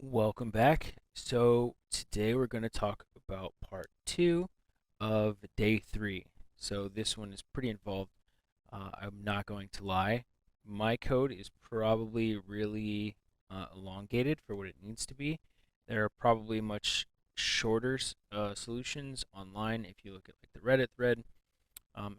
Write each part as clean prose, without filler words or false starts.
Welcome back. So today we're going to talk about part two of day three. So this one is pretty involved. I'm not going to lie. My code is probably really elongated for what it needs to be. There are probably much shorter solutions online if you look at like the Reddit thread.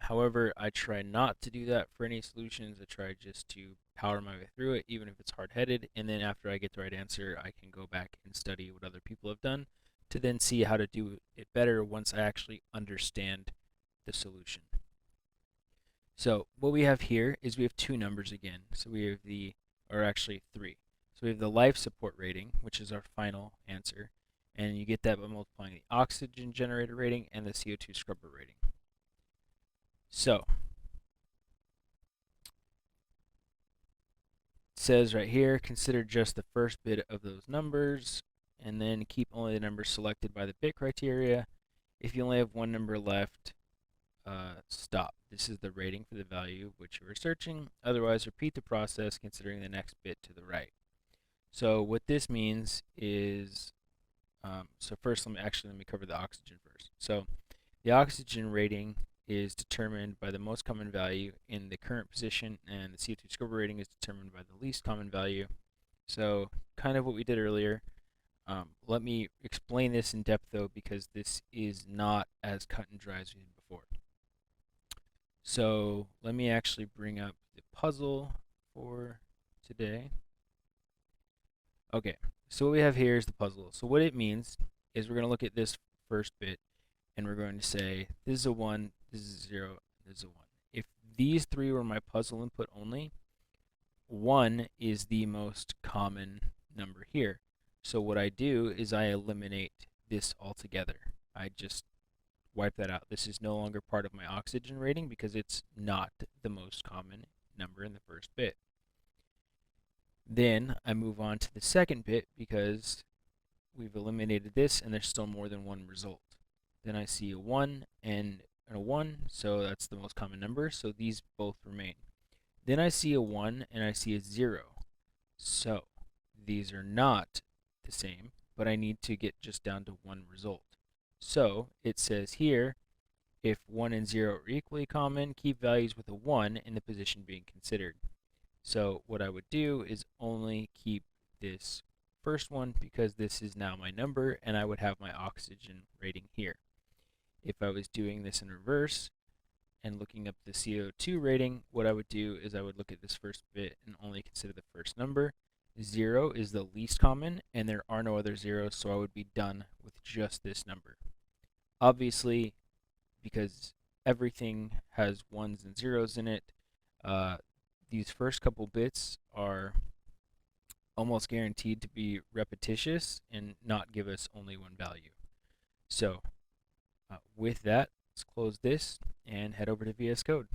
However, I try not to do that for any solutions. I try just to power my way through it, even if it's hard-headed. And then after I get the right answer, I can go back and study what other people have done to then see how to do it better once I actually understand the solution. So what we have here is we have two numbers again. So we have or actually three. So we have the life support rating, which is our final answer. And you get that by multiplying the oxygen generator rating and the CO2 scrubber rating. So says right here, consider just the first bit of those numbers, and then keep only the numbers selected by the bit criteria. If you only have one number left, stop. This is the rating for the value which you are searching. Otherwise, repeat the process considering the next bit to the right. So what this means is, so first let me cover the oxygen first. So the oxygen rating is determined by the most common value in the current position, and the CO2 scrubber rating is determined by the least common value. So kind of what we did earlier. Let me explain this in depth though, because this is not as cut and dry as we did before. So let me actually bring up the puzzle for today. Okay, so what we have here is the puzzle. So what it means is we're going to look at this first bit, and we're going to say this is a 1, this is a 0, this is a 1. If these three were my puzzle input only, 1 is the most common number here. So what I do is I eliminate this altogether. I just wipe that out. This is no longer part of my oxygen rating because it's not the most common number in the first bit. Then I move on to the second bit because we've eliminated this and there's still more than one result. Then I see a 1 and a 1, so that's the most common number, so these both remain. Then I see a 1 and I see a 0. So these are not the same, but I need to get just down to one result. So it says here, if 1 and 0 are equally common, keep values with a 1 in the position being considered. So what I would do is only keep this first one because this is now my number and I would have my oxygen rating here. If I was doing this in reverse and looking up the CO2 rating, what I would do is I would look at this first bit and only consider the first number. 0 is the least common and there are no other zeros, so I would be done with just this number. Obviously, because everything has ones and zeros in it, these first couple bits are almost guaranteed to be repetitious and not give us only one value. So with that, let's close this and head over to VS Code.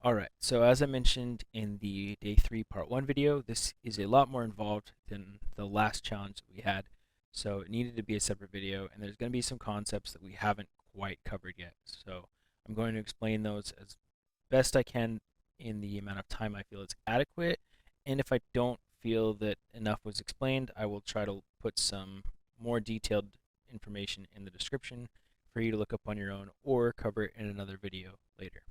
Alright, so as I mentioned in the day 3 part 1 video, this is a lot more involved than the last challenge that we had. So it needed to be a separate video, and there's going to be some concepts that we haven't quite covered yet. So I'm going to explain those as best I can in the amount of time I feel is adequate. And if I don't feel that enough was explained, I will try to put some more detailed information in the description for you to look up on your own or cover it in another video later.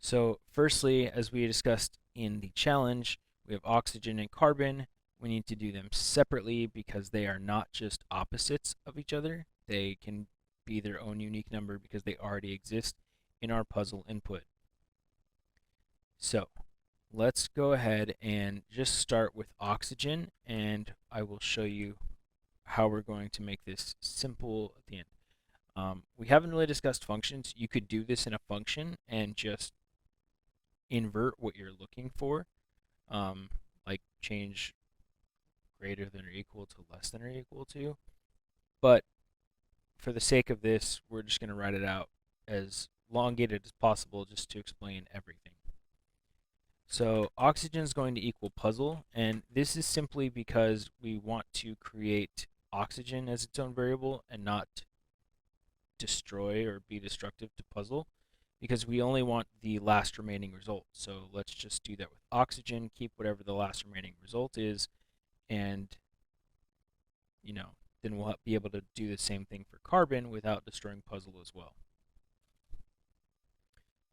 So firstly, as we discussed in the challenge, we have oxygen and carbon. We need to do them separately because they are not just opposites of each other. They can be their own unique number because they already exist in our puzzle input. So let's go ahead and just start with oxygen, and I will show you how we're going to make this simple at the end. We haven't really discussed functions. You could do this in a function and just invert what you're looking for, like change greater than or equal to less than or equal to. But for the sake of this, we're just going to write it out as elongated as possible just to explain everything. So oxygen is going to equal puzzle, and this is simply because we want to create oxygen as its own variable and not destroy or be destructive to puzzle. because we only want the last remaining result. So let's just do that with oxygen, keep whatever the last remaining result is, and then we'll be able to do the same thing for carbon without destroying puzzle as well.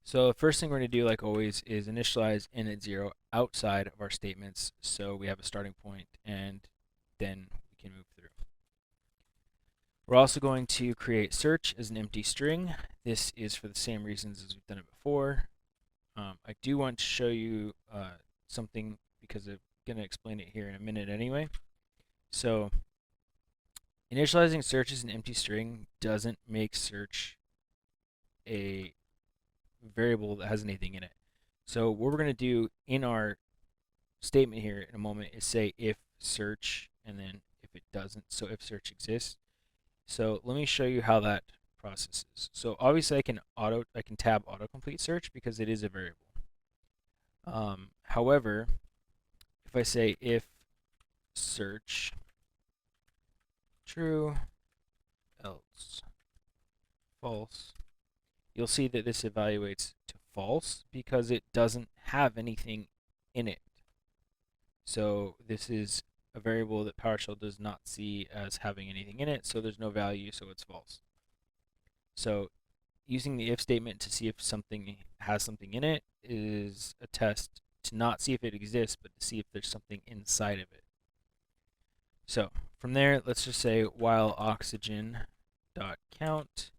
So the first thing we're going to do, like always, is initialize n at 0 outside of our statements, so we have a starting point, and then we can move through. We're also going to create search as an empty string. This is for the same reasons as we've done it before. I do want to show you something because I'm going to explain it here in a minute anyway. So initializing search as an empty string doesn't make search a variable that has anything in it. So what we're going to do in our statement here in a moment is say if search, and then if it doesn't, so if search exists. So let me show you how that process is. So obviously I can tab autocomplete search because it is a variable. However, if I say if search true, else false, you'll see that this evaluates to false because it doesn't have anything in it. So this is a variable that PowerShell does not see as having anything in it, so there's no value, so it's false. So using the if statement to see if something has something in it is a test to not see if it exists, but to see if there's something inside of it. So from there, let's just say while oxygen dot count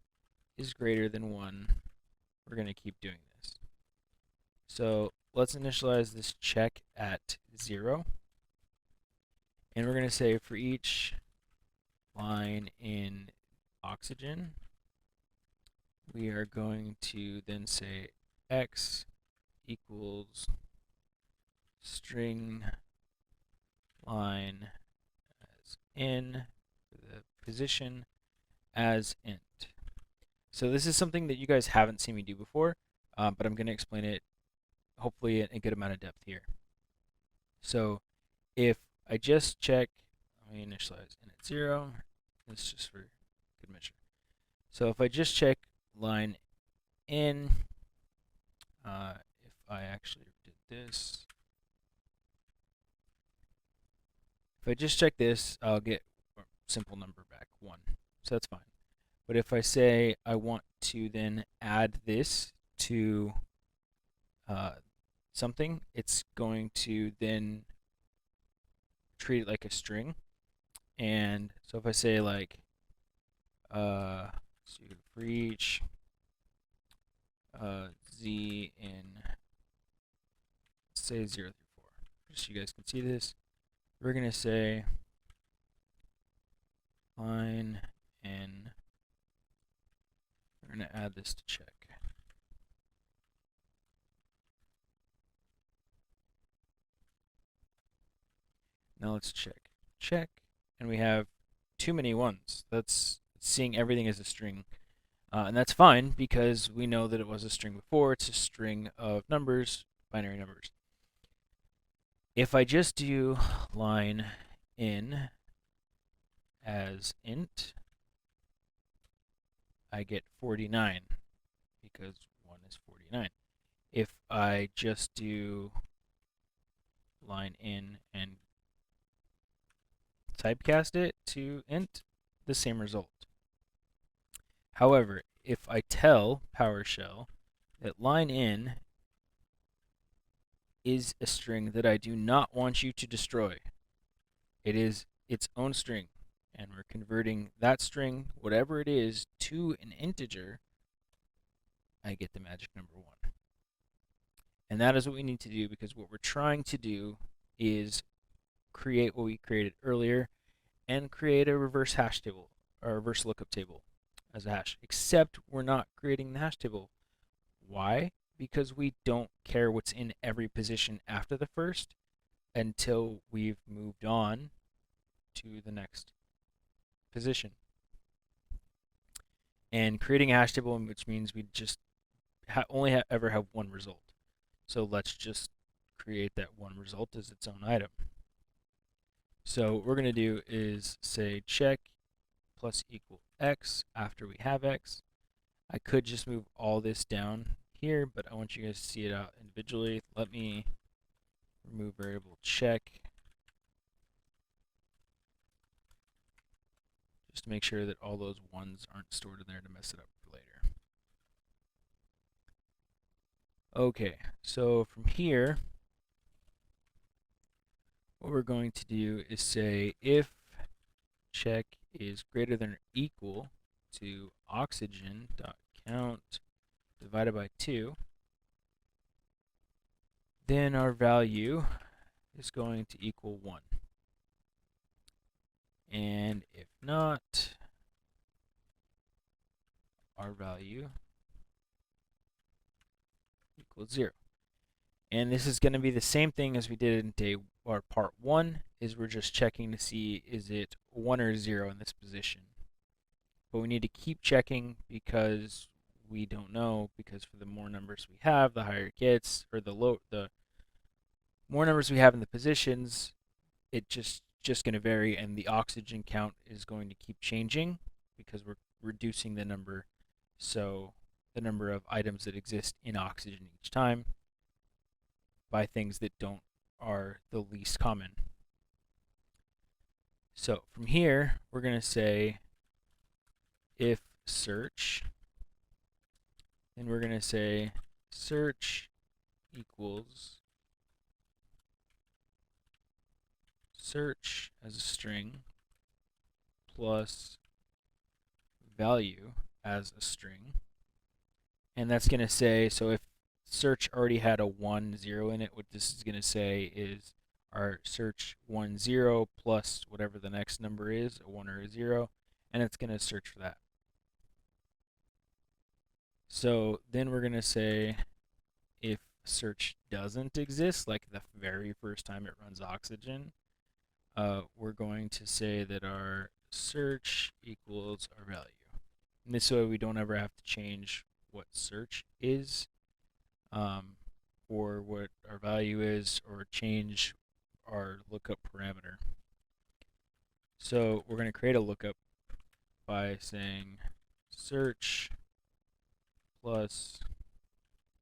is greater than 1, we're going to keep doing this. So let's initialize this check at 0. And we're going to say for each line in oxygen, we are going to then say x equals string line as in for the position as int. So this is something that you guys haven't seen me do before, but I'm going to explain it hopefully in a good amount of depth here. So if I just check, let me initialize n at 0, this is just for good measure. So if I just check line in, if I actually did this, if I just check this, I'll get a simple number back, 1. So that's fine. But if I say I want to then add this to something, it's going to then treat it like a string. And so if I say like so for each z in, say 0 through 4, just so you guys can see this, we're going to say line n, we're going to add this to check. Now let's check. Check, and we have too many ones. That's seeing everything as a string. And that's fine because we know that it was a string before. It's a string of numbers, binary numbers. If I just do line in as int, I get 49 because 1 is 49. If I just do line in and typecast it to int, the same result. However, if I tell PowerShell that line in is a string that I do not want you to destroy, it is its own string, and we're converting that string, whatever it is, to an integer, I get the magic number 1. And that is what we need to do, because what we're trying to do is create what we created earlier and create a reverse hash table, or a reverse lookup table as a hash, except we're not creating the hash table. Why? Because we don't care what's in every position after the first until we've moved on to the next position. And creating a hash table, which means we just only ever have one result. So let's just create that one result as its own item. So what we're going to do is say check plus equal x after we have x. I could just move all this down here, but I want you guys to see it out individually. Let me remove variable check just to make sure that all those ones aren't stored in there to mess it up for later. Okay, so from here, what we're going to do is say if check is greater than or equal to oxygen.count divided by 2, then our value is going to equal 1. And if not, our value equals 0. And this is going to be the same thing as we did in part 1, is we're just checking to see is it 1 or 0 in this position. But we need to keep checking because we don't know, because for the more numbers we have, the higher it gets, or the more numbers we have in the positions, it just going to vary, and the oxygen count is going to keep changing because we're reducing the number, so the number of items that exist in oxygen each time by things that are the least common. So from here, we're going to say if search, then we're going to say search equals search as a string plus value as a string. And that's going to say, so if search already had a 1, 0 in it, what this is going to say is our search 1, 0 plus whatever the next number is, a 1 or a 0, and it's going to search for that. So then we're going to say if search doesn't exist, like the very first time it runs oxygen, we're going to say that our search equals our value. And this way we don't ever have to change what search is, or what our value is, or change our lookup parameter. So we're going to create a lookup by saying search plus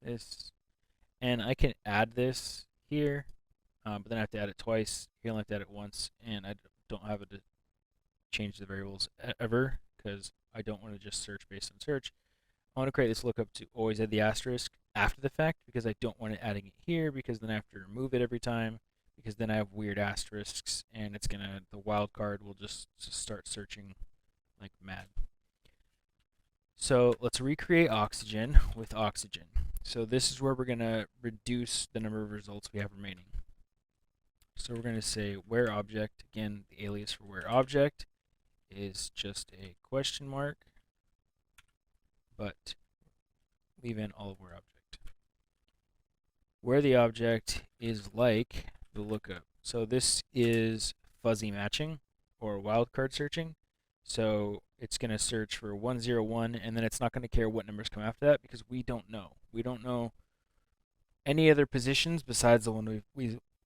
this, and I can add this here, but then I have to add it twice. Here I only have to add it once, and I don't have to change the variables ever because I don't want to just search based on search. I want to create this lookup to always add the asterisk after the fact because I don't want it adding it here, because then I have to remove it every time, because then I have weird asterisks and it's gonna, the wildcard will just start searching like mad. So let's recreate oxygen with oxygen. So this is where we're gonna reduce the number of results we have remaining. So we're gonna say where object, again the alias for where object is just a question mark, but leave in all of where object. Where the object is like the lookup. So this is fuzzy matching or wildcard searching. So it's going to search for 101, and then it's not going to care what numbers come after that because we don't know. We don't know any other positions besides the one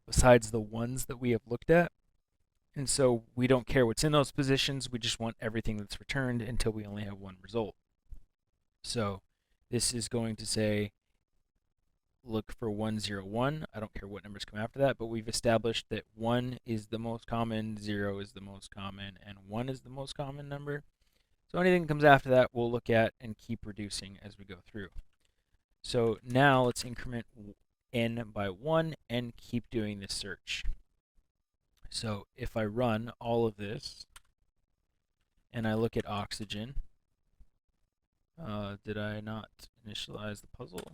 besides the ones that we have looked at. And so we don't care what's in those positions. We just want everything that's returned until we only have one result. So this is going to say look for 101. I don't care what numbers come after that, but we've established that 1 is the most common, 0 is the most common, and 1 is the most common number. So anything that comes after that we'll look at and keep reducing as we go through. So now let's increment n by 1 and keep doing this search. So if I run all of this and I look at oxygen, did I not initialize the puzzle?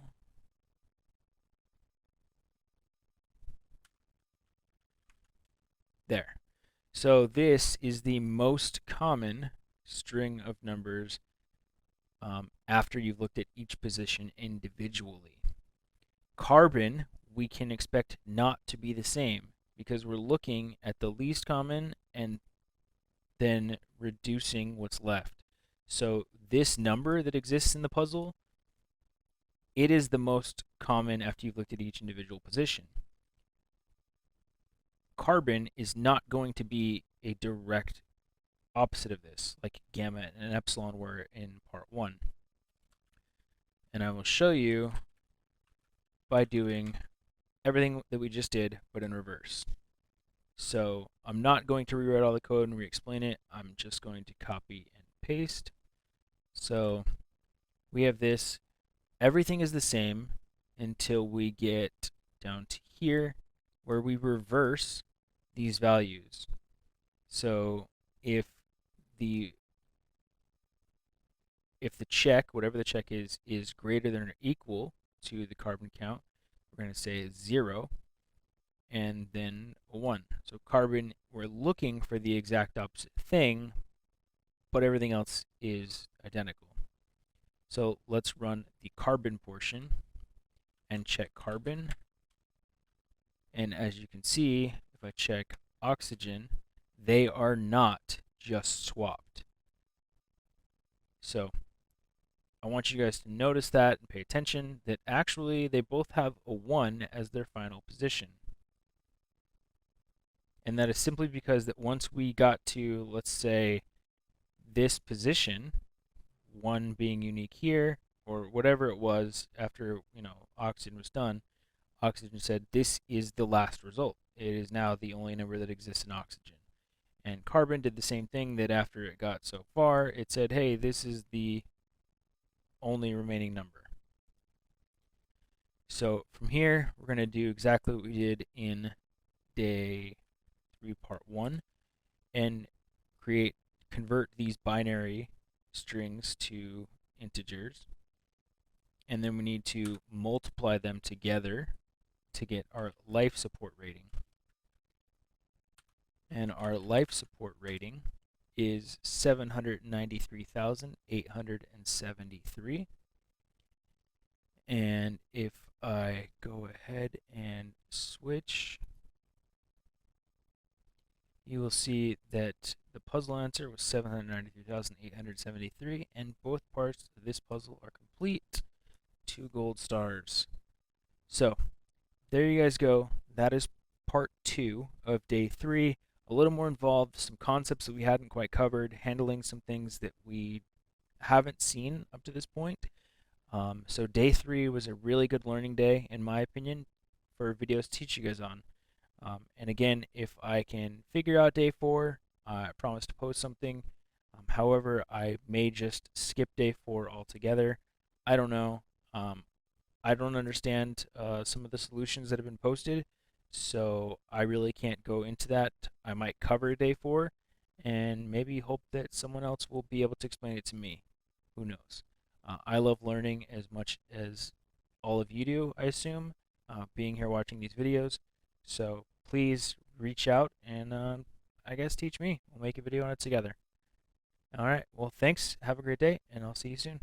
There. So this is the most common string of numbers after you've looked at each position individually. Carbon, we can expect not to be the same because we're looking at the least common and then reducing what's left. So this number that exists in the puzzle, it is the most common after you've looked at each individual position. Carbon is not going to be a direct opposite of this, like gamma and epsilon were in part 1. And I will show you by doing everything that we just did, but in reverse. So I'm not going to rewrite all the code and re-explain it. I'm just going to copy and paste. So we have this. Everything is the same until we get down to here where we reverse these values. So if the check, whatever the check is greater than or equal to the carbon count, we're going to say 0 and then a 1. So carbon, we're looking for the exact opposite thing, but everything else is identical. So let's run the carbon portion and check carbon. And as you can see, if I check oxygen, they are not just swapped. So I want you guys to notice that and pay attention that actually they both have a 1 as their final position. And that is simply because that once we got to, let's say, this position, 1 being unique here, or whatever it was after, oxygen was done, oxygen said this is the last result. It is now the only number that exists in oxygen. And carbon did the same thing, that after it got so far, it said, hey, this is the only remaining number. So from here, we're going to do exactly what we did in day 3, part 1, and convert these binary strings to integers. And then we need to multiply them together to get our life support rating. And our life support rating is 793,873. And if I go ahead and switch, you will see that the puzzle answer was 793,873, and both parts of this puzzle are complete. 2 gold stars. So there you guys go. That is part 2 of day 3. A little more involved, some concepts that we hadn't quite covered, handling some things that we haven't seen up to this point. So day 3 was a really good learning day, in my opinion, for videos to teach you guys on. And again, if I can figure out day 4, I promise to post something. However, I may just skip day 4 altogether. I don't know. I don't understand some of the solutions that have been posted, so I really can't go into that. I might cover day 4 and maybe hope that someone else will be able to explain it to me. Who knows? I love learning as much as all of you do, I assume, being here watching these videos. So please reach out and I guess teach me. We'll make a video on it together. All right. Well, thanks. Have a great day, and I'll see you soon.